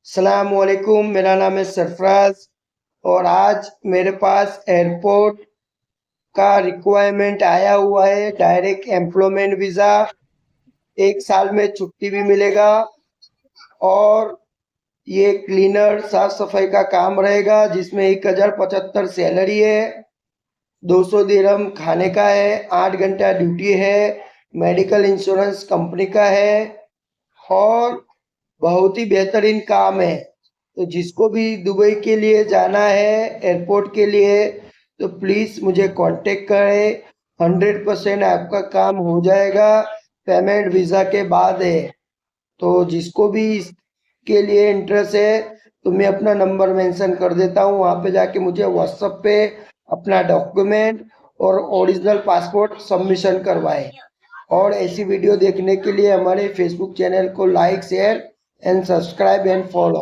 अस्सलामुअलैकुम, मेरा नाम है सरफराज और आज मेरे पास एयरपोर्ट का रिक्वायरमेंट आया हुआ है। डायरेक्ट एम्प्लॉयमेंट वीज़ा, 1 साल में छुट्टी भी मिलेगा और ये क्लीनर साफ सफाई का काम रहेगा जिसमें 1075 सैलरी है, 200 दिरहम खाने का है, 8 घंटा ड्यूटी है, मेडिकल इंश्योरेंस कंपनी का है और बहुत ही बेहतरीन काम है। तो जिसको भी दुबई के लिए जाना है एयरपोर्ट के लिए तो प्लीज़ मुझे कांटेक्ट करें। 100% आपका काम हो जाएगा। पेमेंट वीज़ा के बाद है। तो जिसको भी इसके लिए इंटरेस्ट है तो मैं अपना नंबर मेंशन कर देता हूँ, वहाँ पे जाके मुझे व्हाट्सएप पे अपना डॉक्यूमेंट और ओरिजिनल पासपोर्ट सबमिशन करवाएं। और ऐसी वीडियो देखने के लिए हमारे फेसबुक चैनल को like, share and subscribe and follow.